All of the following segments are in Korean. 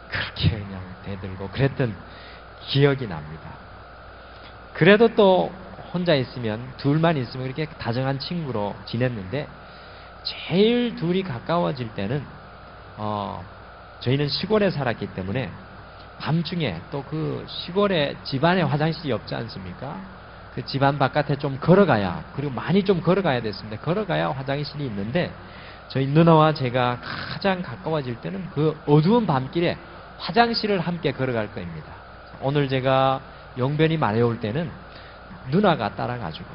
그렇게 그냥 대들고 그랬던 기억이 납니다. 그래도 또 혼자 있으면, 둘만 있으면 이렇게 다정한 친구로 지냈는데, 제일 둘이 가까워질 때는 저희는 시골에 살았기 때문에 밤중에 또 그 시골에 집안에 화장실이 없지 않습니까? 그 집안 바깥에 좀 걸어가야, 그리고 많이 좀 걸어가야 됐습니다. 걸어가야 화장실이 있는데, 저희 누나와 제가 가장 가까워질 때는 그 어두운 밤길에 화장실을 함께 걸어갈 겁니다. 오늘 제가 용변이 마려울 때는 누나가 따라가지고,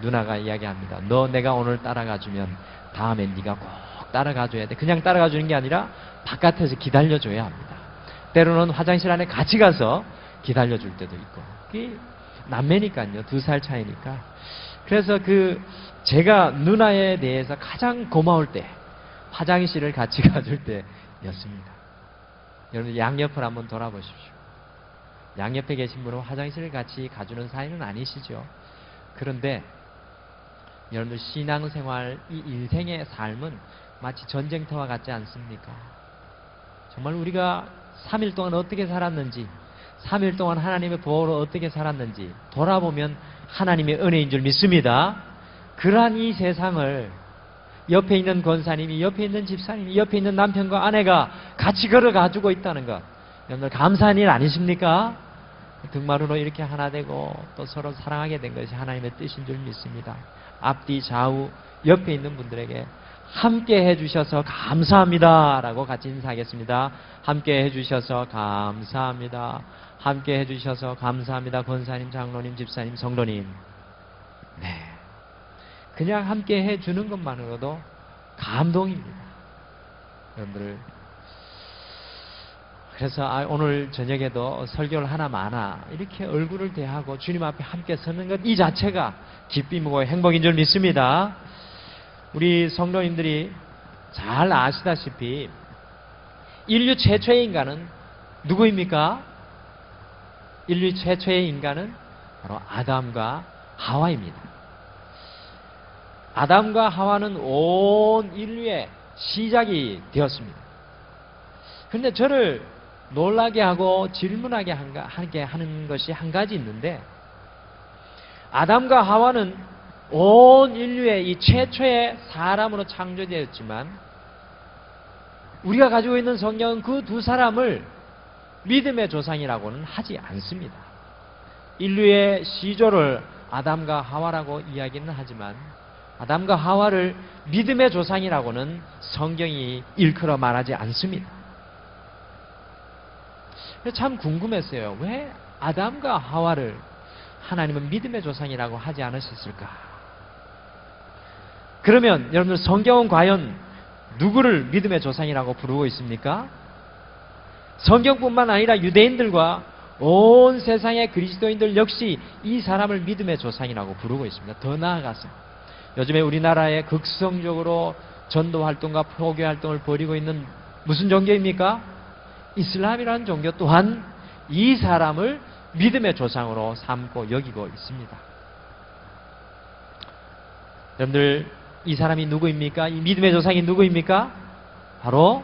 누나가 이야기합니다. 너 내가 오늘 따라가주면 다음엔 네가 꼭 따라가줘야 돼. 그냥 따라가주는 게 아니라 바깥에서 기다려줘야 합니다. 때로는 화장실 안에 같이 가서 기다려줄 때도 있고. 그게 남매니까요. 2살 차이니까. 그래서 제가 누나에 대해서 가장 고마울 때 화장실을 같이 가줄 때였습니다. 여러분 양옆을 한번 돌아보십시오. 양옆에 계신 분은 화장실을 같이 가주는 사이는 아니시죠. 그런데 여러분들 신앙생활, 이 인생의 삶은 마치 전쟁터와 같지 않습니까? 정말 우리가 3일 동안 어떻게 살았는지, 3일 동안 하나님의 보호로 어떻게 살았는지 돌아보면 하나님의 은혜인 줄 믿습니다. 그러한 이 세상을 옆에 있는 권사님이, 옆에 있는 집사님이, 옆에 있는 남편과 아내가 같이 걸어가지고 있다는 것, 여러분들 감사한 일 아니십니까? 등마루로 이렇게 하나 되고 또 서로 사랑하게 된 것이 하나님의 뜻인 줄 믿습니다. 앞뒤 좌우 옆에 있는 분들에게 함께 해주셔서 감사합니다 라고 같이 인사하겠습니다. 함께 해주셔서 감사합니다. 함께 해주셔서 감사합니다. 권사님, 장로님, 집사님, 성도님. 네, 그냥 함께 해주는 것만으로도 감동입니다. 여러분들, 그래서 오늘 저녁에도 설교를 하나 이렇게 얼굴을 대하고 주님 앞에 함께 서는 것, 이 자체가 기쁨이고 행복인 줄 믿습니다. 우리 성도님들이 잘 아시다시피 인류 최초의 인간은 누구입니까? 인류 최초의 인간은 바로 아담과 하와입니다. 아담과 하와는 온 인류의 시작이 되었습니다. 그런데 저를 놀라게 하고 질문하게 하는 것이 한 가지 있는데, 아담과 하와는 온 인류의 이 최초의 사람으로 창조되었지만 우리가 가지고 있는 성경은 그 두 사람을 믿음의 조상이라고는 하지 않습니다. 인류의 시조를 아담과 하와라고 이야기는 하지만 아담과 하와를 믿음의 조상이라고는 성경이 일컬어 말하지 않습니다. 참 궁금했어요. 왜 아담과 하와를 하나님은 믿음의 조상이라고 하지 않으셨을까? 그러면 여러분들, 성경은 과연 누구를 믿음의 조상이라고 부르고 있습니까? 성경뿐만 아니라 유대인들과 온 세상의 그리스도인들 역시 이 사람을 믿음의 조상이라고 부르고 있습니다. 더 나아가서 요즘에 우리나라에 극성적으로 전도 활동과 포교 활동을 벌이고 있는 무슨 종교입니까? 이슬람이라는 종교 또한 이 사람을 믿음의 조상으로 삼고 여기고 있습니다. 여러분들, 이 사람이 누구입니까? 이 믿음의 조상이 누구입니까? 바로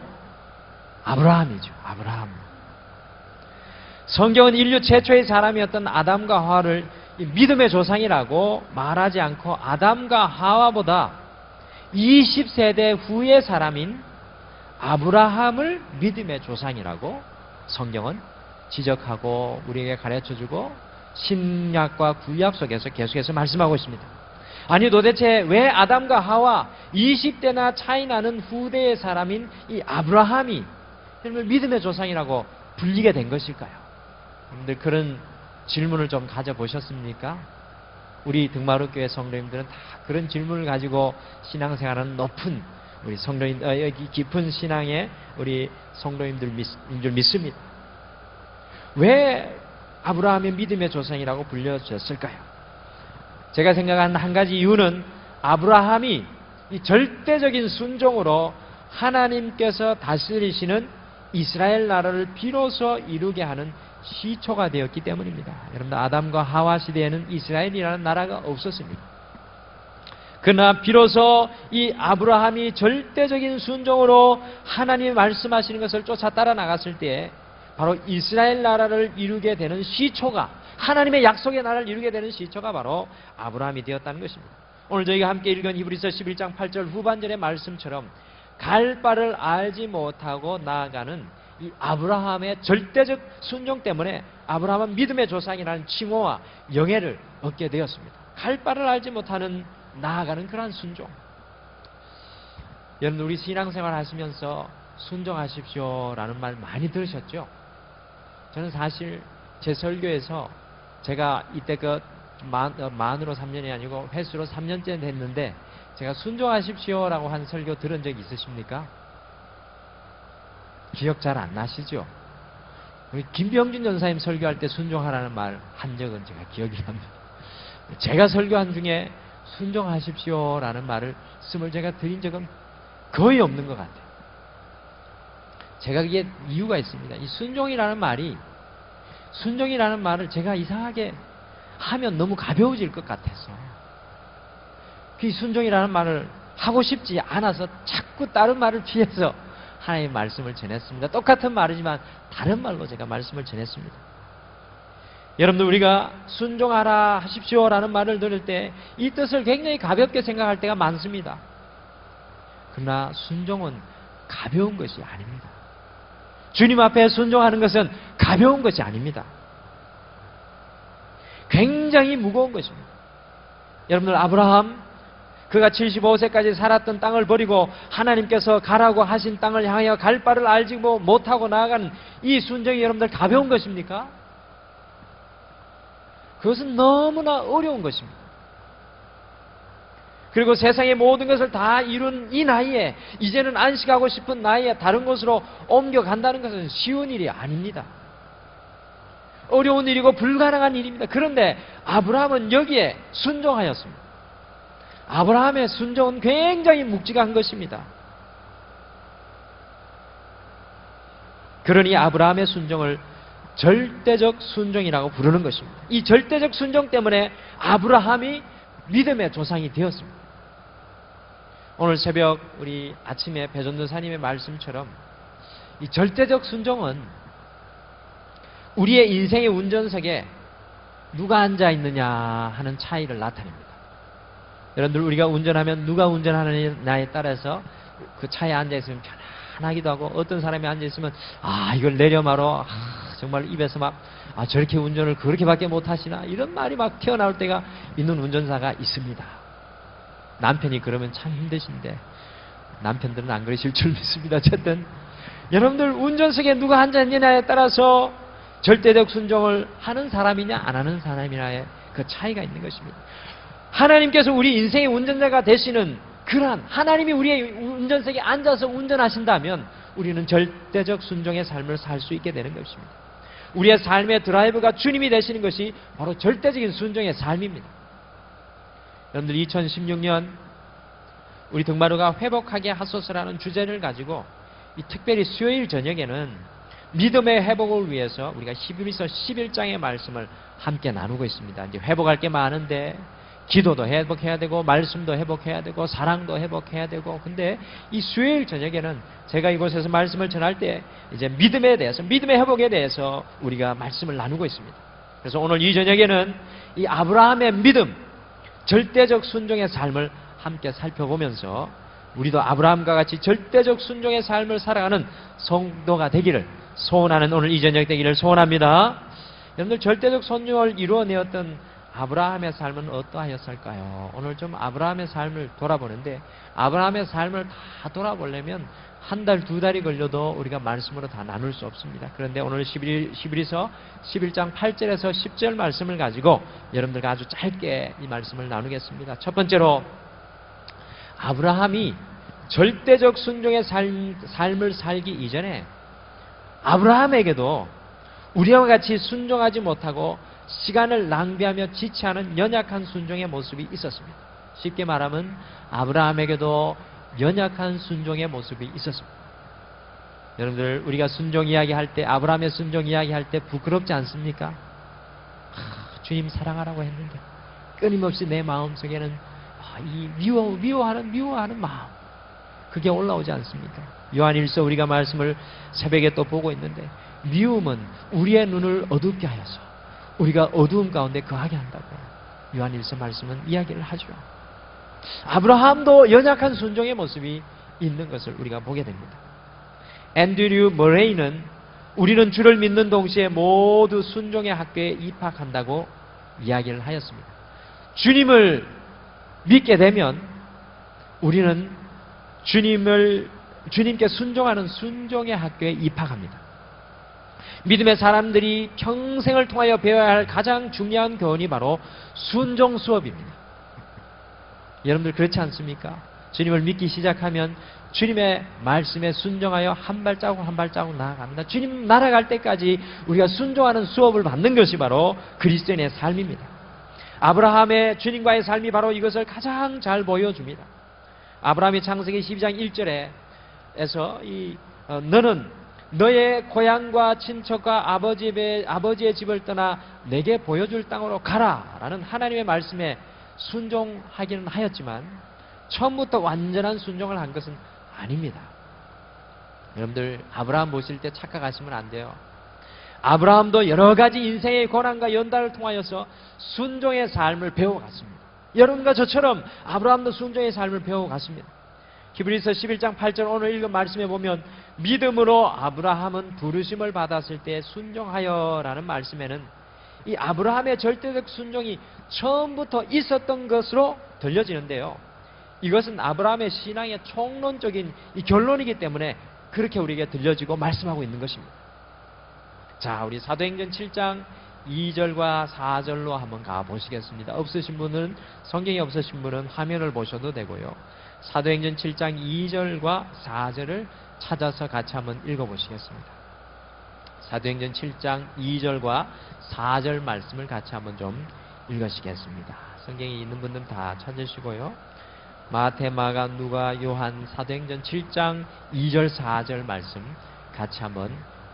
아브라함이죠. 아브라함. 성경은 인류 최초의 사람이었던 아담과 하와를 믿음의 조상이라고 말하지 않고 아담과 하와보다 20세대 후의 사람인 아브라함을 믿음의 조상이라고 성경은 지적하고 우리에게 가르쳐주고 신약과 구약 속에서 계속해서 말씀하고 있습니다. 아니, 도대체 왜 아담과 하와 20대나 차이 나는 후대의 사람인 이 아브라함이 믿음의 조상이라고 불리게 된 것일까요? 여러분들, 그런 질문을 좀 가져보셨습니까? 우리 등마루교회 성도님들은 다 그런 질문을 가지고 신앙생활하는 높은 우리 성도인, 깊은 신앙의 우리 성도님들인 줄 믿습니다. 왜 아브라함이 믿음의 조상이라고 불려졌을까요? 제가 생각하는 한 가지 이유는 아브라함이 이 절대적인 순종으로 하나님께서 다스리시는 이스라엘 나라를 비로소 이루게 하는 시초가 되었기 때문입니다. 여러분, 아담과 하와 시대에는 이스라엘이라는 나라가 없었습니다. 그러나 비로소 이 아브라함이 절대적인 순종으로 하나님이 말씀하시는 것을 쫓아 따라 나갔을 때 바로 이스라엘 나라를 이루게 되는 시초가, 하나님의 약속의 나라를 이루게 되는 시초가 바로 아브라함이 되었다는 것입니다. 오늘 저희가 함께 읽은 히브리서 11장 8절 후반절의 말씀처럼 갈 바를 알지 못하고 나아가는 이 아브라함의 절대적 순종 때문에 아브라함은 믿음의 조상이라는 칭호와 영예를 얻게 되었습니다. 갈 바를 알지 못하는 나아가는 그러한 순종. 여러분, 우리 신앙생활 하시면서 순종하십시오라는 말 많이 들으셨죠? 저는 사실 제 설교에서 제가 이때 만으로 3년이 아니고 횟수로 3년째 됐는데 제가 순종하십시오라고 한 설교 들은 적 있으십니까? 기억 잘 안 나시죠? 우리 김병준 전사님 설교할 때 순종하라는 말 한 적은 제가 기억이 납니다. 제가 설교한 중에 순종하십시오라는 말을 쓰을 제가 드린 적은 거의 없는 것 같아요. 제가 그게 이유가 있습니다. 이 순종이라는 말을 제가 이상하게 하면 너무 가벼워질 것 같아서 그 순종이라는 말을 하고 싶지 않아서 자꾸 다른 말을 피해서 하나님의 말씀을 전했습니다. 똑같은 말이지만 다른 말로 제가 말씀을 전했습니다. 여러분들, 우리가 순종하라 하십시오라는 말을 들을 때 이 뜻을 굉장히 가볍게 생각할 때가 많습니다. 그러나 순종은 가벼운 것이 아닙니다. 주님 앞에 순종하는 것은 가벼운 것이 아닙니다. 굉장히 무거운 것입니다. 여러분들, 아브라함, 그가 75세까지 살았던 땅을 버리고 하나님께서 가라고 하신 땅을 향하여 갈 바를 알지 못하고 나아가는 이 순종이 여러분들 가벼운 것입니까? 그것은 너무나 어려운 것입니다. 그리고 세상의 모든 것을 다 이룬 이 나이에, 이제는 안식하고 싶은 나이에 다른 곳으로 옮겨간다는 것은 쉬운 일이 아닙니다. 어려운 일이고 불가능한 일입니다. 그런데 아브라함은 여기에 순종하였습니다. 아브라함의 순종은 굉장히 묵직한 것입니다. 그러니 아브라함의 순종을 절대적 순종이라고 부르는 것입니다. 이 절대적 순종 때문에 아브라함이 믿음의 조상이 되었습니다. 오늘 새벽 우리 아침에 배전도사님의 말씀처럼 이 절대적 순종은 우리의 인생의 운전석에 누가 앉아 있느냐 하는 차이를 나타냅니다. 여러분들, 우리가 운전하면 누가 운전하느냐에 따라서 그 차에 앉아 있으면 편안하기도 하고, 어떤 사람이 앉아 있으면 이걸 내려 말어, 정말 입에서 막 저렇게 운전을 그렇게밖에 못하시나 이런 말이 막 튀어나올 때가 있는 운전사가 있습니다. 남편이 그러면 참 힘드신데 남편들은 안 그러실 줄 믿습니다. 어쨌든 여러분들, 운전석에 누가 앉았느냐에 따라서 절대적 순종을 하는 사람이냐 안 하는 사람이냐의 그 차이가 있는 것입니다. 하나님께서 우리 인생의 운전자가 되시는 그러한, 하나님이 우리의 운전석에 앉아서 운전하신다면 우리는 절대적 순종의 삶을 살 수 있게 되는 것입니다. 우리의 삶의 드라이브가 주님이 되시는 것이 바로 절대적인 순종의 삶입니다. 여러분들, 2016년 우리 등마루가 회복하게 하소서라는 주제를 가지고 이 특별히 수요일 저녁에는 믿음의 회복을 위해서 우리가 히브리서 11장의 말씀을 함께 나누고 있습니다. 이제 회복할 게 많은데 기도도 회복해야 되고 말씀도 회복해야 되고 사랑도 회복해야 되고, 근데 이 수요일 저녁에는 제가 이곳에서 말씀을 전할 때 이제 믿음에 대해서, 믿음의 회복에 대해서 우리가 말씀을 나누고 있습니다. 그래서 오늘 이 저녁에는 이 아브라함의 믿음, 절대적 순종의 삶을 함께 살펴보면서 우리도 아브라함과 같이 절대적 순종의 삶을 살아가는 성도가 되기를 소원하는 오늘 이 저녁 되기를 소원합니다. 여러분들, 절대적 순종을 이루어내었던 아브라함의 삶은 어떠하였을까요? 오늘 좀 아브라함의 삶을 돌아보는데, 아브라함의 삶을 다 돌아보려면 한 달, 두 달이 걸려도 우리가 말씀으로 다 나눌 수 없습니다. 그런데 오늘 히브리서 11장 8절에서 10절 말씀을 가지고 여러분들과 아주 짧게 이 말씀을 나누겠습니다. 첫 번째로, 아브라함이 절대적 순종의 삶을 살기 이전에 아브라함에게도 우리와 같이 순종하지 못하고 시간을 낭비하며 지체하는 연약한 순종의 모습이 있었습니다. 쉽게 말하면 아브라함에게도 연약한 순종의 모습이 있었습니다. 여러분들, 우리가 순종 이야기할 때, 아브라함의 순종 이야기할 때 부끄럽지 않습니까? 주님 사랑하라고 했는데 끊임없이 내 마음속에는 이 미워하는 마음, 그게 올라오지 않습니까? 요한일서 우리가 말씀을 새벽에 또 보고 있는데, 미움은 우리의 눈을 어둡게 하여서 우리가 어두움 가운데 거하게 한다고 요한일서 말씀은 이야기를 하죠. 아브라함도 연약한 순종의 모습이 있는 것을 우리가 보게 됩니다. 앤드류 머레이는 우리는 주를 믿는 동시에 모두 순종의 학교에 입학한다고 이야기를 하였습니다. 주님을 믿게 되면 우리는 주님께 순종하는 순종의 학교에 입학합니다. 믿음의 사람들이 평생을 통하여 배워야 할 가장 중요한 교훈이 바로 순종 수업입니다. 여러분들 그렇지 않습니까? 주님을 믿기 시작하면 주님의 말씀에 순종하여 한 발자국 한 발자국 나아갑니다. 주님 날아갈 때까지 우리가 순종하는 수업을 받는 것이 바로 그리스도인의 삶입니다. 아브라함의 주님과의 삶이 바로 이것을 가장 잘 보여줍니다. 아브라함이 창세기 12장 1절에서 너는 너의 고향과 친척과 아버지의 집을 떠나 내게 보여줄 땅으로 가라 라는 하나님의 말씀에 순종하기는 하였지만 처음부터 완전한 순종을 한 것은 아닙니다. 여러분들 아브라함 보실 때 착각하시면 안 돼요. 아브라함도 여러 가지 인생의 고난과 연단을 통하여서 순종의 삶을 배워갔습니다. 여러분과 저처럼 아브라함도 순종의 삶을 배워갔습니다. 히브리서 11장 8절 오늘 읽은 말씀에 보면 믿음으로 아브라함은 부르심을 받았을 때 순종하여 라는 말씀에는 이 아브라함의 절대적 순종이 처음부터 있었던 것으로 들려지는데요. 이것은 아브라함의 신앙의 총론적인 이 결론이기 때문에 그렇게 우리에게 들려지고 말씀하고 있는 것입니다. 자, 우리 사도행전 7장 2절과 4절로 한번 가보시겠습니다. 성경이 없으신 분은 화면을 보셔도 되고요. 사도행전 7장 2절과 4절을 찾아서 같이 한번 읽어보시겠습니다. 사도행전 7장 2절과 4절 말씀을 같이 한번 좀 읽으시겠습니다. 성경이 있는 분들은 다 찾으시고요. 마태, 마가, 누가, 요한, 사도행전 7장 2절, 4절 말씀 같이 한번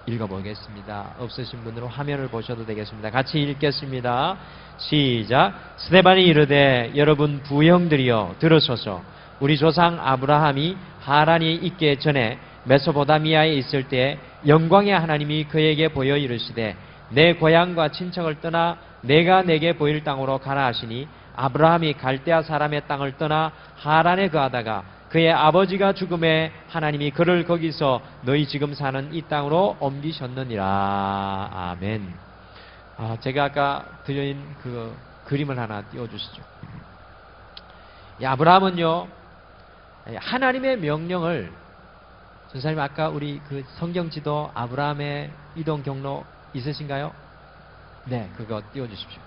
읽어보겠습니다. 없으신 분들은 화면을 보셔도 되겠습니다. 같이 읽겠습니다. 시작. 스데반이 이르되 여러분 부형들이여 들으소서. 우리 조상 아브라함이 하란에 있기 전에 메소포타미아에 있을 때 영광의 하나님이 그에게 보여 이르시되 내 고향과 친척을 떠나 내가 내게 보일 땅으로 가라 하시니 아브라함이 갈대아 사람의 땅을 떠나 하란에 거하다가 그의 아버지가 죽음에 하나님이 그를 거기서 너희 지금 사는 이 땅으로 옮기셨느니라. 아멘. 제가 아까 드린 그 그림을 하나 띄워주시죠. 이 아브라함은요, 하나님의 명령을, 전사님 아까 우리 그 성경지도 아브라함의 이동 경로 있으신가요? 네, 그거 띄워주십시오.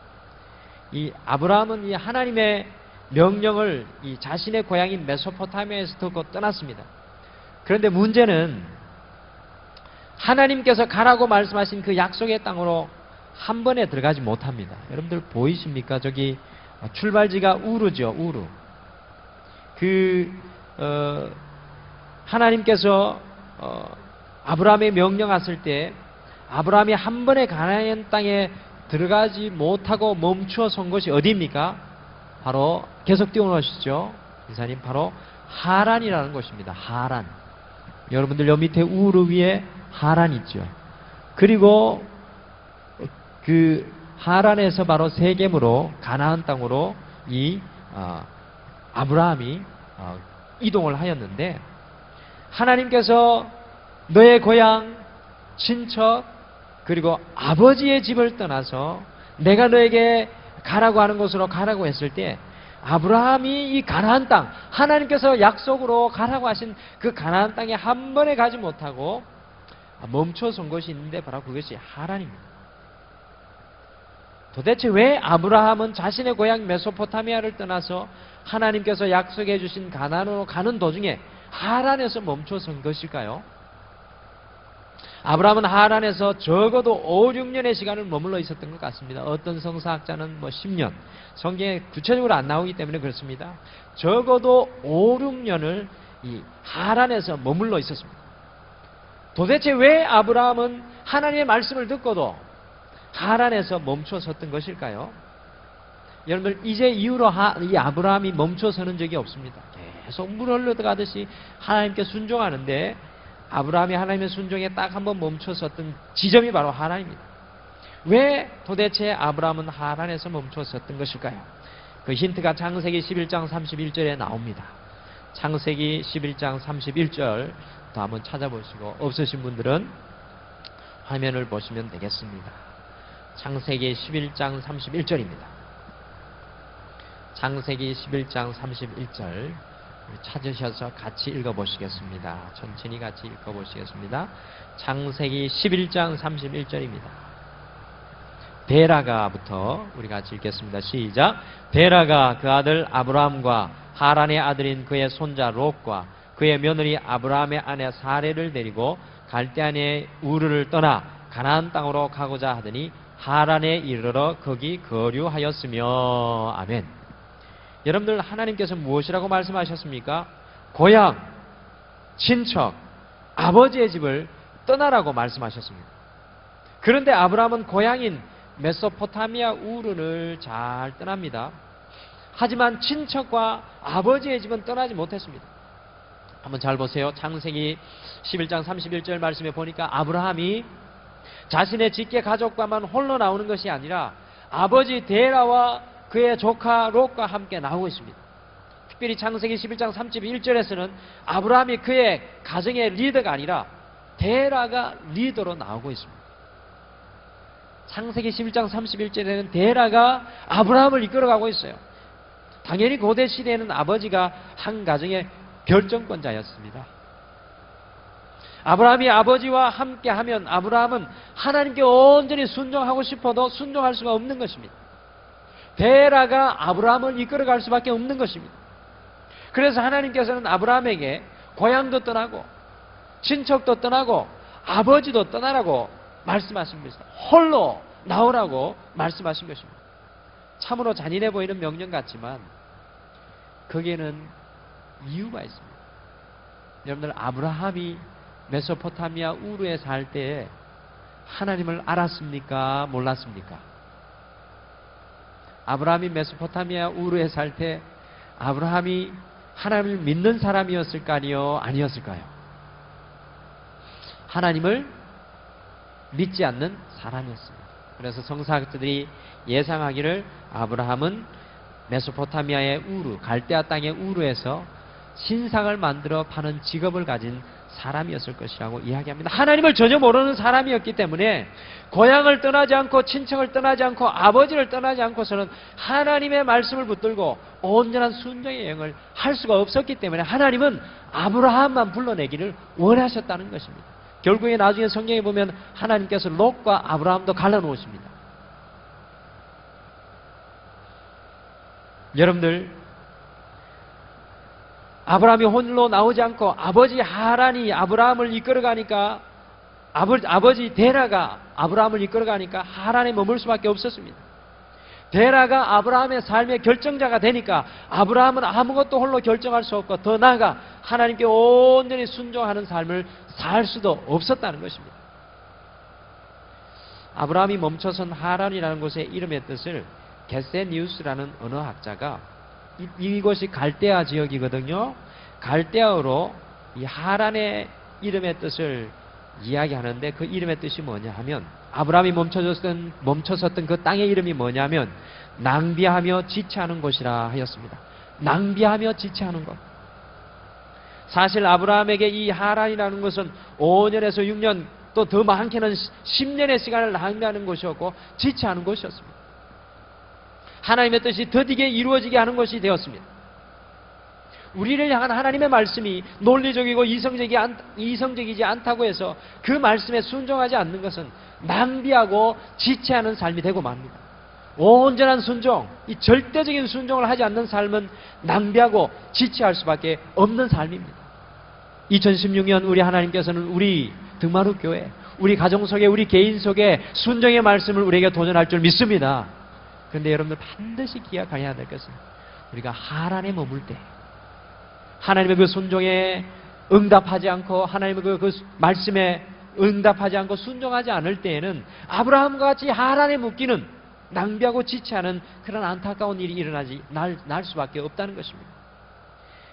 이 아브라함은 이 하나님의 명령을 이 자신의 고향인 메소포타미아에서 듣고 떠났습니다. 그런데 문제는 하나님께서 가라고 말씀하신 그 약속의 땅으로 한 번에 들어가지 못합니다. 여러분들 보이십니까? 저기 출발지가 우르죠, 우르. 하나님께서 아브라함의 명령하실 때 아브라함이 한 번에 가나안 땅에 들어가지 못하고 멈추어 선 것이 어디입니까? 바로 계속 띄워놓으시죠. 이사님, 바로 하란이라는 곳입니다. 하란. 여러분들 여 밑에 우르 위에 하란 있죠. 그리고 그 하란에서 바로 세겜으로 가나안 땅으로 이 아브라함이 이동을 하였는데, 하나님께서 너의 고향, 친척, 그리고 아버지의 집을 떠나서 내가 너에게 가라고 하는 곳으로 가라고 했을 때 아브라함이 이 가나안 땅, 하나님께서 약속으로 가라고 하신 그 가나안 땅에 한 번에 가지 못하고 멈춰선 것이 있는데 바로 그것이 하란입니다. 도대체 왜 아브라함은 자신의 고향 메소포타미아를 떠나서 하나님께서 약속해 주신 가나안으로 가는 도중에 하란에서 멈춰선 것일까요? 아브라함은 하란에서 적어도 5, 6년의 시간을 머물러 있었던 것 같습니다. 어떤 성사학자는 10년, 성경에 구체적으로 안 나오기 때문에 그렇습니다. 적어도 5, 6년을 이 하란에서 머물러 있었습니다. 도대체 왜 아브라함은 하나님의 말씀을 듣고도 하란에서 멈춰 섰던 것일까요? 여러분들 이제 이후로 이 아브라함이 멈춰서는 적이 없습니다. 계속 물 흘러가듯이 하나님께 순종하는데 아브라함이 하나님의 순종에 딱 한번 멈춰섰던 지점이 바로 하란입니다. 왜 도대체 아브라함은 하란에서 멈춰섰던 것일까요? 그 힌트가 창세기 11장 31절에 나옵니다. 창세기 11장 31절 또 한번 찾아보시고 없으신 분들은 화면을 보시면 되겠습니다. 창세기 11장 31절입니다. 창세기 11장 31절 찾으셔서 같이 읽어보시겠습니다. 천천히 같이 읽어보시겠습니다. 창세기 11장 31절입니다. 데라가부터 우리 같이 읽겠습니다. 시작. 데라가 그 아들 아브라함과 하란의 아들인 그의 손자 롯과 그의 며느리 아브라함의 아내 사레를 데리고 갈대아의 우르를 떠나 가나안 땅으로 가고자 하더니 하란에 이르러 거기 거류하였으며. 아멘. 여러분들 하나님께서 무엇이라고 말씀하셨습니까? 고향, 친척, 아버지의 집을 떠나라고 말씀하셨습니다. 그런데 아브라함은 고향인 메소포타미아 우르를 잘 떠납니다. 하지만 친척과 아버지의 집은 떠나지 못했습니다. 한번 잘 보세요. 창세기 11장 31절 말씀에 보니까 아브라함이 자신의 직계 가족과만 홀로 나오는 것이 아니라 아버지 데라와 그의 조카 롯과 함께 나오고 있습니다. 특별히 창세기 11장 31절에서는 아브라함이 그의 가정의 리더가 아니라 데라가 리더로 나오고 있습니다. 창세기 11장 31절에는 데라가 아브라함을 이끌어가고 있어요. 당연히 고대 시대에는 아버지가 한 가정의 결정권자였습니다. 아브라함이 아버지와 함께하면 아브라함은 하나님께 온전히 순종하고 싶어도 순종할 수가 없는 것입니다. 데라가 아브라함을 이끌어갈 수밖에 없는 것입니다. 그래서 하나님께서는 아브라함에게 고향도 떠나고 친척도 떠나고 아버지도 떠나라고 말씀하신 것입니다. 홀로 나오라고 말씀하신 것입니다. 참으로 잔인해 보이는 명령 같지만 거기에는 이유가 있습니다. 여러분들 아브라함이 메소포타미아 우르에 살 때에 하나님을 알았습니까? 몰랐습니까? 아브라함이 메소포타미아 우르에 살 때 아브라함이 하나님을 믿는 사람이었을까요? 아니었을까요? 하나님을 믿지 않는 사람이었습니다. 그래서 성사학자들이 예상하기를 아브라함은 메소포타미아의 우르, 갈대아 땅의 우르에서 신상을 만들어 파는 직업을 가진 사람이었을 것이라고 이야기합니다. 하나님을 전혀 모르는 사람이었기 때문에 고향을 떠나지 않고 친척을 떠나지 않고 아버지를 떠나지 않고서는 하나님의 말씀을 붙들고 온전한 순종의 여행을 할 수가 없었기 때문에 하나님은 아브라함만 불러내기를 원하셨다는 것입니다. 결국에 나중에 성경에 보면 하나님께서 롯과 아브라함도 갈라놓으십니다. 여러분들 아브라함이 홀로 나오지 않고 아버지 하란이 아브라함을 이끌어가니까 아버지 데라가 아브라함을 이끌어가니까 하란에 머물 수밖에 없었습니다. 데라가 아브라함의 삶의 결정자가 되니까 아브라함은 아무것도 홀로 결정할 수 없고 더 나아가 하나님께 온전히 순종하는 삶을 살 수도 없었다는 것입니다. 아브라함이 멈춰선 하란이라는 곳의 이름의 뜻을 게세니우스라는 언어학자가 이곳이 갈대아 지역이거든요. 갈대아어로 이 하란의 이름의 뜻을 이야기하는데 그 이름의 뜻이 뭐냐 하면 아브라함이 멈춰섰던 그 땅의 이름이 뭐냐면 낭비하며 지체하는 곳이라 하였습니다. 낭비하며 지체하는 곳. 사실 아브라함에게 이 하란이라는 것은 5년에서 6년 또 더 많게는 10년의 시간을 낭비하는 곳이었고 지체하는 곳이었습니다. 하나님의 뜻이 더디게 이루어지게 하는 것이 되었습니다. 우리를 향한 하나님의 말씀이 논리적이고 이성적이지 않다고 해서 그 말씀에 순종하지 않는 것은 낭비하고 지체하는 삶이 되고 맙니다. 온전한 순종, 이 절대적인 순종을 하지 않는 삶은 낭비하고 지체할 수밖에 없는 삶입니다. 2016년 우리 하나님께서는 우리 등마루 교회, 우리 가정 속에, 우리 개인 속에 순종의 말씀을 우리에게 도전할 줄 믿습니다. 그런데 여러분들 반드시 기억해야 될 것은 우리가 하란에 머물 때 하나님의 그 순종에 응답하지 않고 하나님의 그 말씀에 응답하지 않고 순종하지 않을 때에는 아브라함과 같이 하란에 묶이는 낭비하고 지체하는 그런 안타까운 일이 날 수밖에 없다는 것입니다.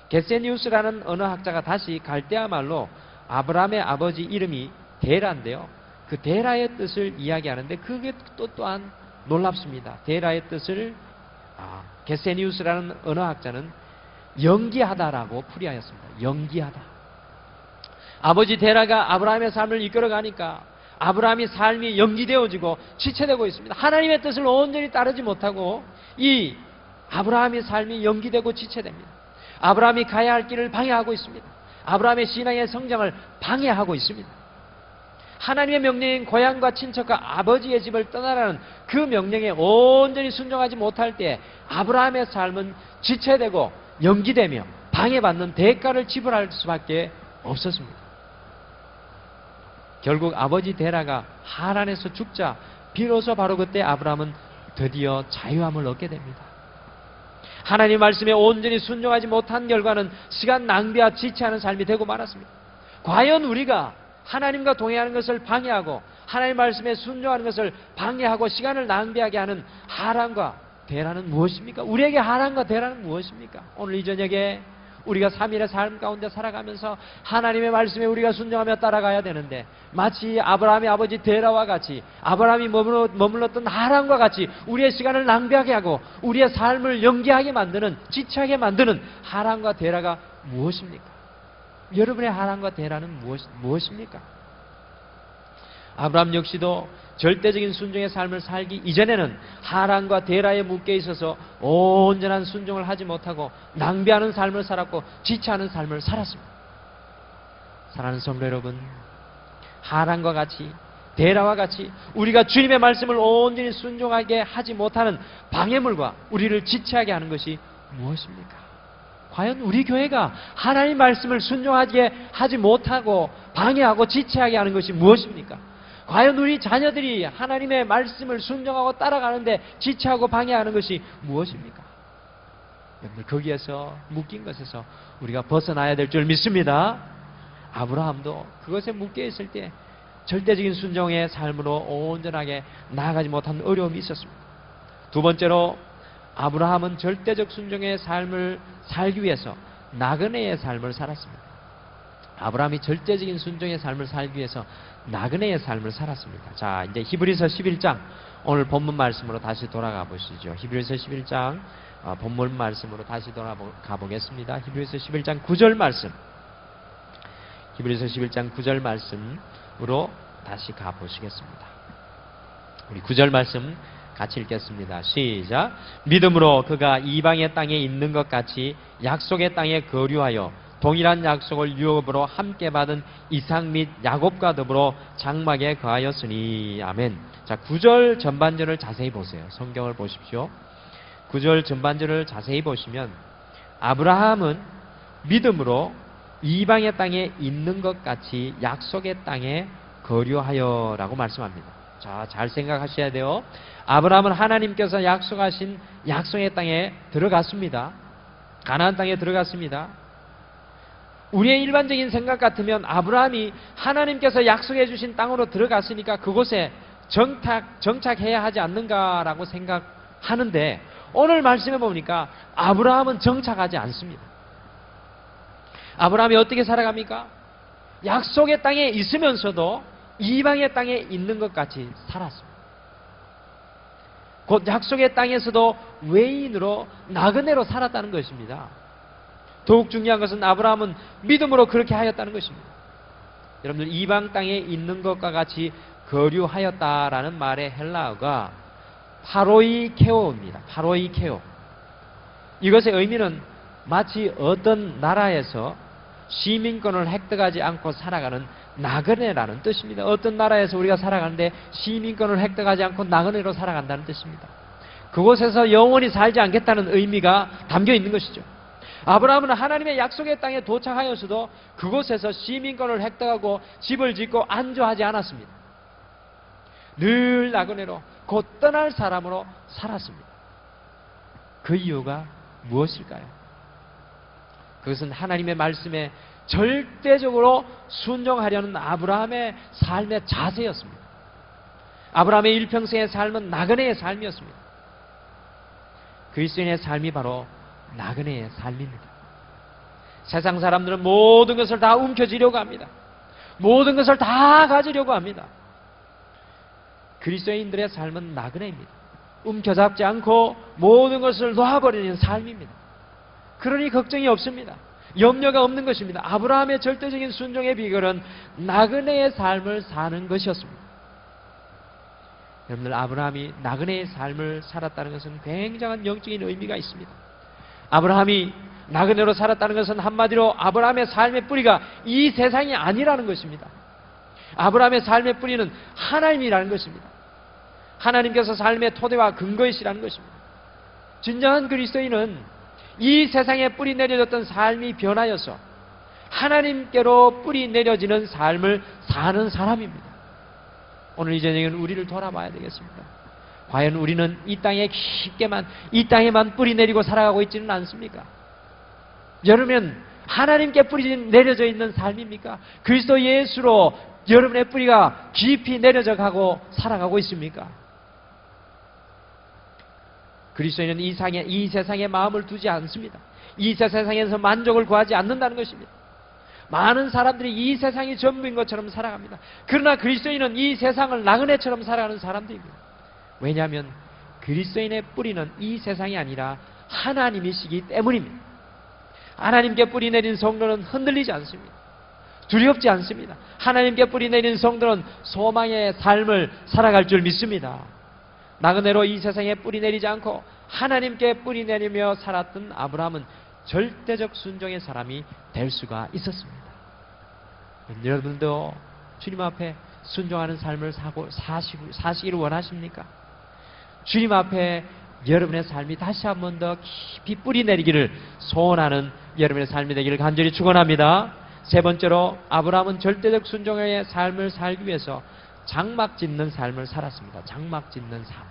게세니우스라는 언어학자가 다시 갈대아 말로 아브라함의 아버지 이름이 데라인데요. 그 데라의 뜻을 이야기하는데 그게 또한 놀랍습니다. 데라의 뜻을 게세니우스라는 언어학자는 연기하다라고 풀이하였습니다. 연기하다. 아버지 데라가 아브라함의 삶을 이끌어가니까 아브라함의 삶이 연기되어지고 지체되고 있습니다. 하나님의 뜻을 온전히 따르지 못하고 이 아브라함의 삶이 연기되고 지체됩니다. 아브라함이 가야 할 길을 방해하고 있습니다. 아브라함의 신앙의 성장을 방해하고 있습니다. 하나님의 명령인 고향과 친척과 아버지의 집을 떠나라는 그 명령에 온전히 순종하지 못할 때 아브라함의 삶은 지체되고 연기되며 방해받는 대가를 지불할 수밖에 없었습니다. 결국 아버지 데라가 하란에서 죽자 비로소 바로 그때 아브라함은 드디어 자유함을 얻게 됩니다. 하나님 말씀에 온전히 순종하지 못한 결과는 시간 낭비와 지체하는 삶이 되고 말았습니다. 과연 우리가 하나님과 동행하는 것을 방해하고 하나님 말씀에 순종하는 것을 방해하고 시간을 낭비하게 하는 하란과 데라는 무엇입니까? 우리에게 하란과 데라는 무엇입니까? 오늘 이 저녁에 우리가 3일의 삶 가운데 살아가면서 하나님의 말씀에 우리가 순종하며 따라가야 되는데 마치 아브라함의 아버지 데라와 같이 아브라함이 머물렀던 하란과 같이 우리의 시간을 낭비하게 하고 우리의 삶을 연기하게 만드는 지체하게 만드는 하란과 데라가 무엇입니까? 여러분의 하란과 데라는 무엇입니까? 아브라함 역시도 절대적인 순종의 삶을 살기 이전에는 하란과 데라에 묶여 있어서 온전한 순종을 하지 못하고 낭비하는 삶을 살았고 지체하는 삶을 살았습니다. 사랑하는 성도 여러분, 하란과 같이 데라와 같이 우리가 주님의 말씀을 온전히 순종하게 하지 못하는 방해물과 우리를 지체하게 하는 것이 무엇입니까? 과연 우리 교회가 하나님 말씀을 순종하게 하지 못하고 방해하고 지체하게 하는 것이 무엇입니까? 과연 우리 자녀들이 하나님의 말씀을 순종하고 따라가는데 지체하고 방해하는 것이 무엇입니까? 여러분들 거기에서 묶인 것에서 우리가 벗어나야 될 줄 믿습니다. 아브라함도 그것에 묶여 있을 때 절대적인 순종의 삶으로 온전하게 나아가지 못한 어려움이 있었습니다. 두 번째로 아브라함은 절대적 순종의 삶을 살기 위해서 나그네의 삶을 살았습니다. 아브라함이 절대적인 순종의 삶을 살기 위해서 나그네의 삶을 살았습니다. 자, 이제 히브리서 11장 오늘 본문 말씀으로 다시 돌아가 보시죠. 히브리서 11장 본문 말씀으로 다시 돌아가 보겠습니다. 히브리서 11장 9절 말씀. 히브리서 11장 9절 말씀으로 다시 가 보시겠습니다. 우리 9절 말씀 같이 읽겠습니다. 시작. 믿음으로 그가 이방의 땅에 있는 것 같이 약속의 땅에 거류하여 동일한 약속을 유업으로 함께 받은 이삭 및 야곱과 더불어 장막에 거하였으니. 아멘. 자, 9절 전반절을 자세히 보세요. 성경을 보십시오. 9절 전반절을 자세히 보시면 아브라함은 믿음으로 이방의 땅에 있는 것 같이 약속의 땅에 거류하여 라고 말씀합니다. 자, 잘 생각하셔야 돼요. 아브라함은 하나님께서 약속하신 약속의 땅에 들어갔습니다. 가나안 땅에 들어갔습니다. 우리의 일반적인 생각 같으면 아브라함이 하나님께서 약속해 주신 땅으로 들어갔으니까 그곳에 정착해야 하지 않는가라고 생각하는데 오늘 말씀해 보니까 아브라함은 정착하지 않습니다. 아브라함이 어떻게 살아갑니까? 약속의 땅에 있으면서도 이방의 땅에 있는 것 같이 살았습니다. 곧 약속의 땅에서도 외인으로 나그네로 살았다는 것입니다. 더욱 중요한 것은 아브라함은 믿음으로 그렇게 하였다는 것입니다. 여러분들 이방 땅에 있는 것과 같이 거류하였다라는 말의 헬라어가 파로이케오입니다. 파로이케오. 이것의 의미는 마치 어떤 나라에서 시민권을 획득하지 않고 살아가는 나그네라는 뜻입니다. 어떤 나라에서 우리가 살아가는데 시민권을 획득하지 않고 나그네로 살아간다는 뜻입니다. 그곳에서 영원히 살지 않겠다는 의미가 담겨 있는 것이죠. 아브라함은 하나님의 약속의 땅에 도착하여서도 그곳에서 시민권을 획득하고 집을 짓고 안주하지 않았습니다. 늘 나그네로 곧 떠날 사람으로 살았습니다. 그 이유가 무엇일까요? 그것은 하나님의 말씀에 절대적으로 순종하려는 아브라함의 삶의 자세였습니다. 아브라함의 일평생의 삶은 나그네의 삶이었습니다. 그리스도인의 삶이 바로 나그네의 삶입니다. 세상 사람들은 모든 것을 다 움켜쥐려고 합니다. 모든 것을 다 가지려고 합니다. 그리스도인들의 삶은 나그네입니다. 움켜잡지 않고 모든 것을 놓아버리는 삶입니다. 그러니 걱정이 없습니다. 염려가 없는 것입니다. 아브라함의 절대적인 순종의 비결은 나그네의 삶을 사는 것이었습니다. 여러분들, 아브라함이 나그네의 삶을 살았다는 것은 굉장한 영적인 의미가 있습니다. 아브라함이 나그네로 살았다는 것은 한마디로 아브라함의 삶의 뿌리가 이 세상이 아니라는 것입니다. 아브라함의 삶의 뿌리는 하나님이라는 것입니다. 하나님께서 삶의 토대와 근거이시라는 것입니다. 진정한 그리스도인은 이 세상에 뿌리 내려졌던 삶이 변하여서 하나님께로 뿌리 내려지는 삶을 사는 사람입니다. 오늘 이 저녁에는 우리를 돌아봐야 되겠습니다. 과연 우리는 이 땅에 깊게만, 이 땅에만 뿌리 내리고 살아가고 있지는 않습니까? 여러분, 하나님께 뿌리 내려져 있는 삶입니까? 그리스도 예수로 여러분의 뿌리가 깊이 내려져 가고 살아가고 있습니까? 그리스도인은 이 세상에 마음을 두지 않습니다. 이 세상에서 만족을 구하지 않는다는 것입니다. 많은 사람들이 이 세상이 전부인 것처럼 살아갑니다. 그러나 그리스도인은 이 세상을 나그네처럼 살아가는 사람들입니다. 왜냐하면 그리스도인의 뿌리는 이 세상이 아니라 하나님이시기 때문입니다. 하나님께 뿌리 내린 성도는 흔들리지 않습니다. 두렵지 않습니다. 하나님께 뿌리 내린 성도는 소망의 삶을 살아갈 줄 믿습니다. 나그네로 이 세상에 뿌리 내리지 않고 하나님께 뿌리 내리며 살았던 아브라함은 절대적 순종의 사람이 될 수가 있었습니다. 여러분도 주님 앞에 순종하는 삶을 사시기를 원하십니까? 주님 앞에 여러분의 삶이 다시 한 번 더 깊이 뿌리 내리기를 소원하는 여러분의 삶이 되기를 간절히 축원합니다. 세 번째로, 아브라함은 절대적 순종의 삶을 살기 위해서 장막 짓는 삶을 살았습니다. 장막 짓는 삶.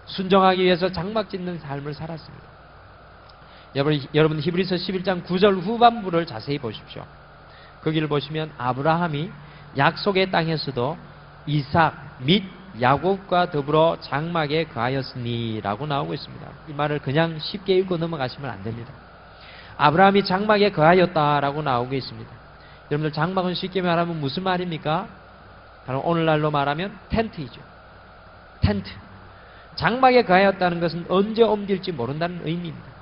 순종하기 위해서 장막 짓는 삶을 살았습니다. 여러분 히브리서 11장 9절 후반부를 자세히 보십시오. 거기를 보시면 아브라함이 약속의 땅에서도 이삭 및 야곱과 더불어 장막에 거하였으니 라고 나오고 있습니다. 이 말을 그냥 쉽게 읽고 넘어가시면 안 됩니다. 아브라함이 장막에 거하였다라고 나오고 있습니다. 여러분들, 장막은 쉽게 말하면 무슨 말입니까? 바로 오늘날로 말하면 텐트이죠. 텐트. 장막에 거하였다는 것은 언제 옮길지 모른다는 의미입니다.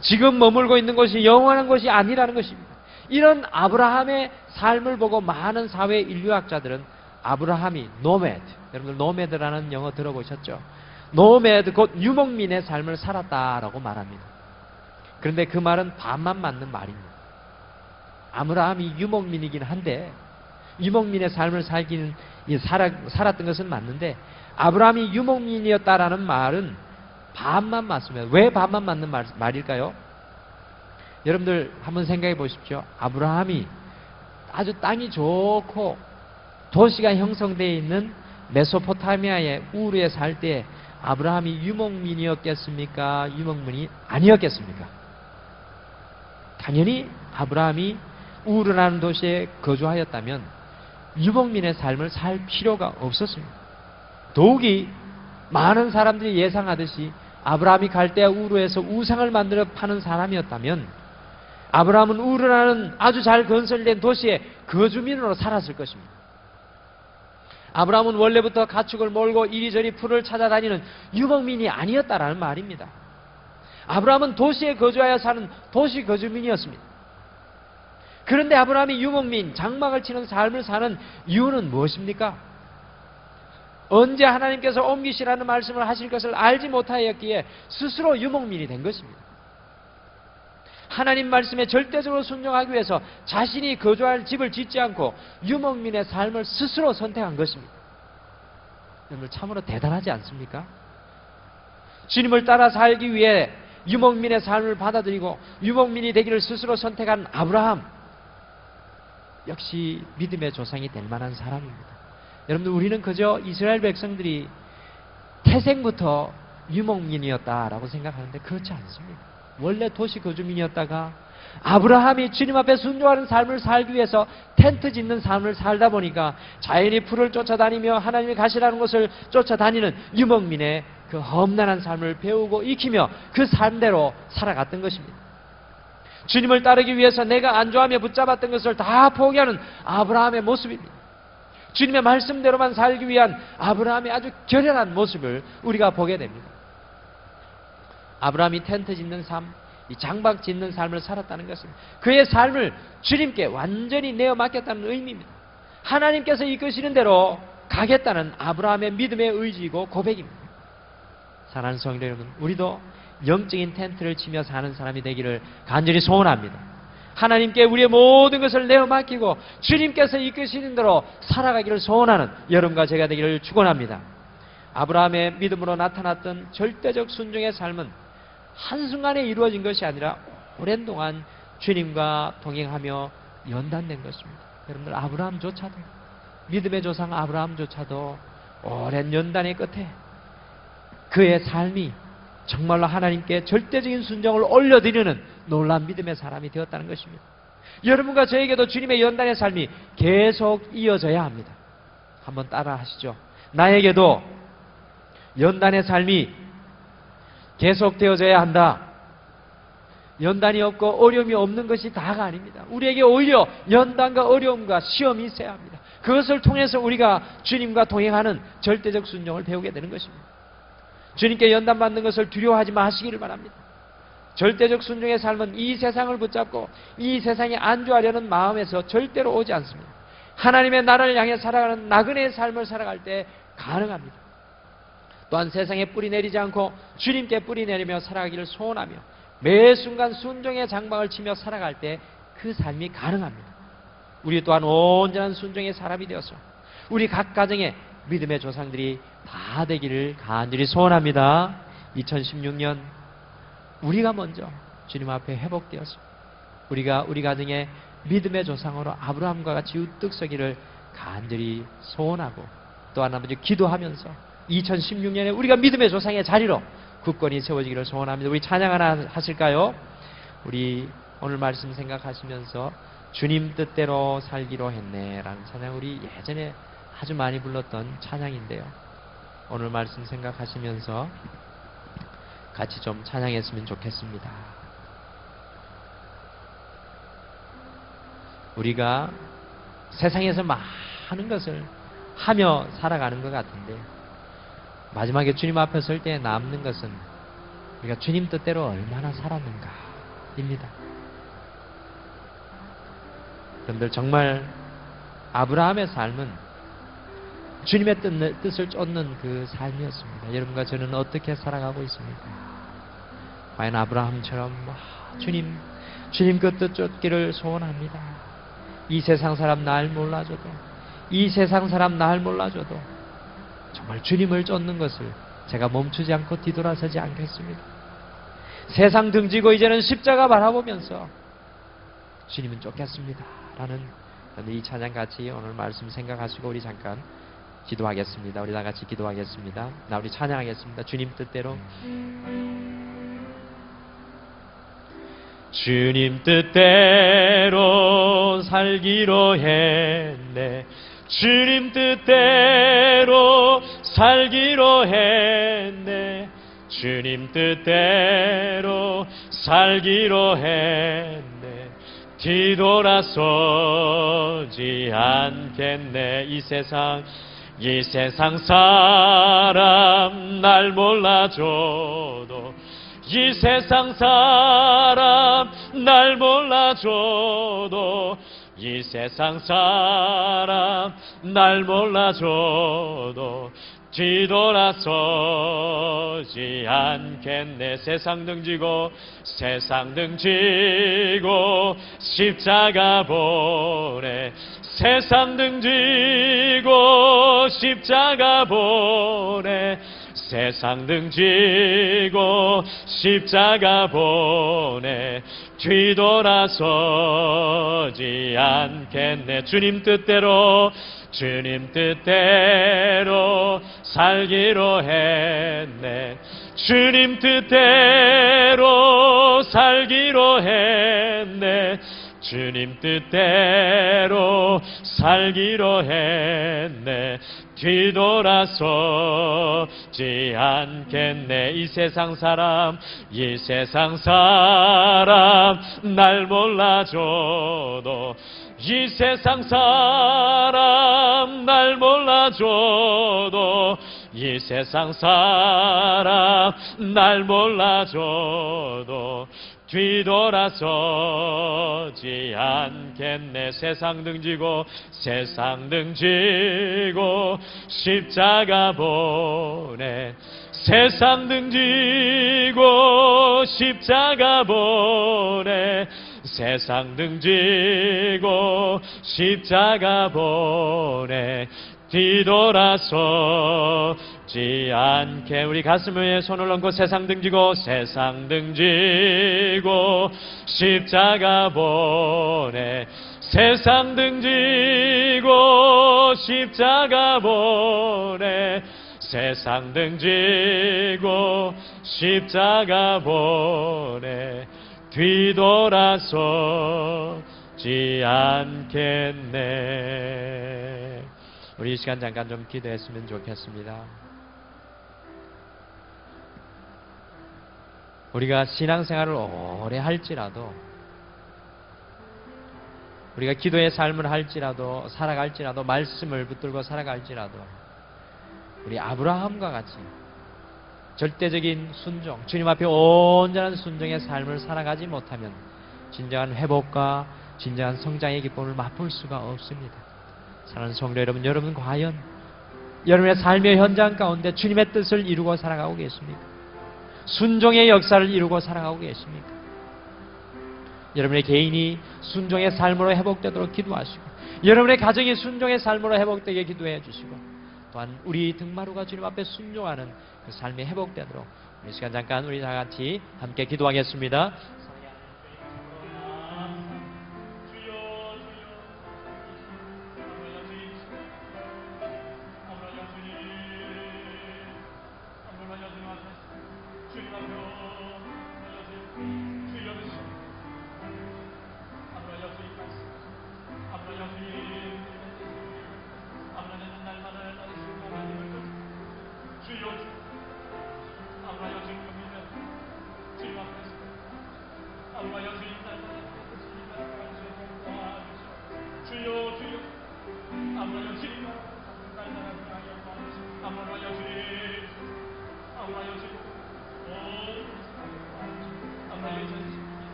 지금 머물고 있는 것이 영원한 것이 아니라는 것입니다. 이런 아브라함의 삶을 보고 많은 사회 인류학자들은 아브라함이 노매드, 여러분들 노매드라는 영어 들어보셨죠? 노매드, 곧 유목민의 삶을 살았다라고 말합니다. 그런데 그 말은 반만 맞는 말입니다. 아브라함이 유목민이긴 한데 유목민의 삶을 살았던 것은 맞는데 아브라함이 유목민이었다라는 말은 반만 맞습니다. 왜 반만 맞는 말일까요? 여러분들 한번 생각해 보십시오. 아브라함이 아주 땅이 좋고 도시가 형성되어 있는 메소포타미아의 우르에 살 때 아브라함이 유목민이었겠습니까? 유목민이 아니었겠습니까? 당연히 아브라함이 우르라는 도시에 거주하였다면 유목민의 삶을 살 필요가 없었습니다. 더욱이 많은 사람들이 예상하듯이 아브라함이 갈대아 우르에서 우상을 만들어 파는 사람이었다면 아브라함은 우르라는 아주 잘 건설된 도시의 거주민으로 살았을 것입니다. 아브라함은 원래부터 가축을 몰고 이리저리 풀을 찾아다니는 유목민이 아니었다라는 말입니다. 아브라함은 도시에 거주하여 사는 도시 거주민이었습니다. 그런데 아브라함이 유목민, 장막을 치는 삶을 사는 이유는 무엇입니까? 언제 하나님께서 옮기시라는 말씀을 하실 것을 알지 못하였기에 스스로 유목민이 된 것입니다. 하나님 말씀에 절대적으로 순종하기 위해서 자신이 거주할 집을 짓지 않고 유목민의 삶을 스스로 선택한 것입니다. 여러분, 참으로 대단하지 않습니까? 주님을 따라 살기 위해 유목민의 삶을 받아들이고 유목민이 되기를 스스로 선택한 아브라함, 역시 믿음의 조상이 될 만한 사람입니다. 여러분들, 우리는 그저 이스라엘 백성들이 태생부터 유목민이었다라고 생각하는데 그렇지 않습니다. 원래 도시 거주민이었다가 아브라함이 주님 앞에 순종하는 삶을 살기 위해서 텐트 짓는 삶을 살다 보니까 자연히 풀을 쫓아다니며 하나님이 가시라는 곳을 쫓아다니는 유목민의 그 험난한 삶을 배우고 익히며 그 삶대로 살아갔던 것입니다. 주님을 따르기 위해서 내가 안주하며 붙잡았던 것을 다 포기하는 아브라함의 모습입니다. 주님의 말씀대로만 살기 위한 아브라함의 아주 결연한 모습을 우리가 보게 됩니다. 아브라함이 텐트 짓는 삶, 이 장막 짓는 삶을 살았다는 것입니다. 그의 삶을 주님께 완전히 내어 맡겼다는 의미입니다. 하나님께서 이끄시는 대로 가겠다는 아브라함의 믿음의 의지이고 고백입니다. 사랑하는 성도 여러분, 우리도 영적인 텐트를 치며 사는 사람이 되기를 간절히 소원합니다. 하나님께 우리의 모든 것을 내어 맡기고 주님께서 이끄시는 대로 살아가기를 소원하는 여러분과 제가 되기를 축원합니다. 아브라함의 믿음으로 나타났던 절대적 순종의 삶은 한순간에 이루어진 것이 아니라 오랜 동안 주님과 동행하며 연단된 것입니다. 여러분들, 아브라함조차도, 믿음의 조상 아브라함조차도 오랜 연단의 끝에 그의 삶이 정말로 하나님께 절대적인 순종을 올려드리는 놀라운 믿음의 사람이 되었다는 것입니다. 여러분과 저에게도 주님의 연단의 삶이 계속 이어져야 합니다. 한번 따라 하시죠. 나에게도 연단의 삶이 계속되어져야 한다. 연단이 없고 어려움이 없는 것이 다가 아닙니다. 우리에게 오히려 연단과 어려움과 시험이 있어야 합니다. 그것을 통해서 우리가 주님과 동행하는 절대적 순종을 배우게 되는 것입니다. 주님께 연단받는 것을 두려워하지 마시기를 바랍니다. 절대적 순종의 삶은 이 세상을 붙잡고 이 세상에 안주하려는 마음에서 절대로 오지 않습니다. 하나님의 나라를 향해 살아가는 나그네의 삶을 살아갈 때 가능합니다. 또한 세상에 뿌리 내리지 않고 주님께 뿌리 내리며 살아가기를 소원하며 매 순간 순종의 장막을 치며 살아갈 때 그 삶이 가능합니다. 우리 또한 온전한 순종의 사람이 되어서 우리 각 가정에 믿음의 조상들이 다 되기를 간절히 소원합니다. 2016년 우리가 먼저 주님 앞에 회복되어서 우리가 우리 가정에 믿음의 조상으로 아브라함과 같이 우뚝 서기를 간절히 소원하고 또한 아버지 기도하면서 2016년에 우리가 믿음의 조상의 자리로 굳건히 세워지기를 소원합니다. 우리 찬양 하나 하실까요? 우리 오늘 말씀 생각하시면서 주님 뜻대로 살기로 했네 라는 찬양, 우리 예전에 아주 많이 불렀던 찬양인데요. 오늘 말씀 생각하시면서 같이 좀 찬양했으면 좋겠습니다. 우리가 세상에서 많은 것을 하며 살아가는 것 같은데 마지막에 주님 앞에 설 때 남는 것은 우리가 주님 뜻대로 얼마나 살았는가입니다. 여러분들, 정말 아브라함의 삶은 주님의 뜻을 쫓는 그 삶이었습니다. 여러분과 저는 어떻게 살아가고 있습니까? 과연 아브라함처럼 주님 그 뜻 쫓기를 소원합니다. 이 세상 사람 날 몰라줘도, 이 세상 사람 날 몰라줘도 정말 주님을 쫓는 것을 제가 멈추지 않고 뒤돌아서지 않겠습니다. 세상 등지고 이제는 십자가 바라보면서 주님은 쫓겠습니다 라는 이 찬양 같이 오늘 말씀 생각하시고 우리 잠깐 기도하겠습니다. 우리 다 같이 기도하겠습니다. 우리 찬양하겠습니다. 주님 뜻대로. 주님 뜻대로 살기로 했네. 주님 뜻대로 살기로 했네. 주님 뜻대로 살기로 했네. 뒤돌아서지 않겠네. 이 세상 사람 날 몰라줘도, 이 세상 사람 날 몰라줘도, 이 세상 사람 날 몰라줘도 뒤돌아서지 않겠네. 세상 등지고 십자가 보내. 세상 등지고 십자가 보내. 세상 등지고 십자가 보내. 뒤돌아서지 않겠네. 주님 뜻대로 주님 뜻대로 살기로 했네. 주님 뜻대로 살기로 했네. 주님 뜻대로 살기로 했네. 뒤돌아서지 않겠네. 이 세상 사람 날 몰라줘도, 이 세상 사람 날 몰라줘도, 이 세상 사람 날 몰라줘도 뒤돌아서지 않겠네. 세상 등지고 십자가 보내. 세상 등지고 십자가 보내. 세상 등지고 십자가 보내. 뒤돌아서지 않게. 우리 가슴 위에 손을 얹고 세상 등지고 십자가 보내. 세상 등지고 십자가 보내. 세상 등지고 십자가 보내. 뒤돌아서지 않겠네. 우리 이 시간 잠깐 좀 기도했으면 좋겠습니다. 우리가 신앙생활을 오래 할지라도, 우리가 기도의 삶을 할지라도, 살아갈지라도, 말씀을 붙들고 살아갈지라도, 우리 아브라함과 같이 절대적인 순종, 주님 앞에 온전한 순종의 삶을 살아가지 못하면 진정한 회복과 진정한 성장의 기쁨을 맛볼 수가 없습니다. 사랑하는 성도 여러분, 여러분 과연 여러분의 삶의 현장 가운데 주님의 뜻을 이루고 살아가고 계십니까? 순종의 역사를 이루고 살아가고 계십니까? 여러분의 개인이 순종의 삶으로 회복되도록 기도하시고, 여러분의 가정이 순종의 삶으로 회복되게 기도해 주시고, 또한 우리 등마루가 주님 앞에 순종하는 그 삶이 회복되도록 이 시간 잠깐 우리 다 같이 함께 기도하겠습니다.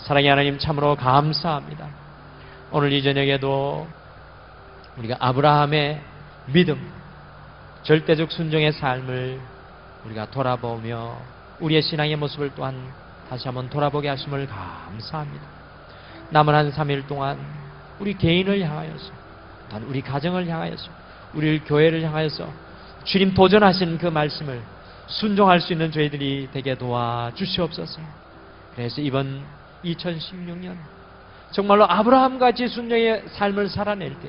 사랑의 하나님, 참으로 감사합니다. 오늘 이 저녁에도 우리가 아브라함의 믿음, 절대적 순종의 삶을 우리가 돌아보며 우리의 신앙의 모습을 또한 다시 한번 돌아보게 하심을 감사합니다. 남은 한 3일 동안 우리 개인을 향하여서, 또한 우리 가정을 향하여서, 우리 교회를 향하여서 주님 도전하신 그 말씀을 순종할 수 있는 저희들이 되게 도와주시옵소서. 그래서 이번 2016년 정말로 아브라함같이 순종의 삶을 살아낼 때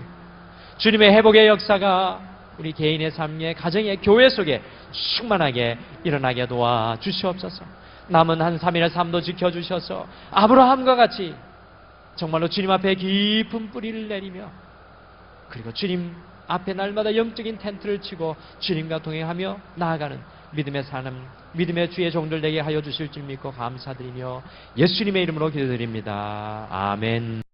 주님의 회복의 역사가 우리 개인의 삶의 가정의 교회 속에 충만하게 일어나게 도와주시옵소서. 남은 한 3일의 삶도 지켜주셔서 아브라함과 같이 정말로 주님 앞에 깊은 뿌리를 내리며, 그리고 주님 앞에 날마다 영적인 텐트를 치고 주님과 동행하며 나아가는 믿음의 삶, 믿음의 주의 종들 되게 하여 주실 줄 믿고 감사드리며 예수님의 이름으로 기도드립니다. 아멘.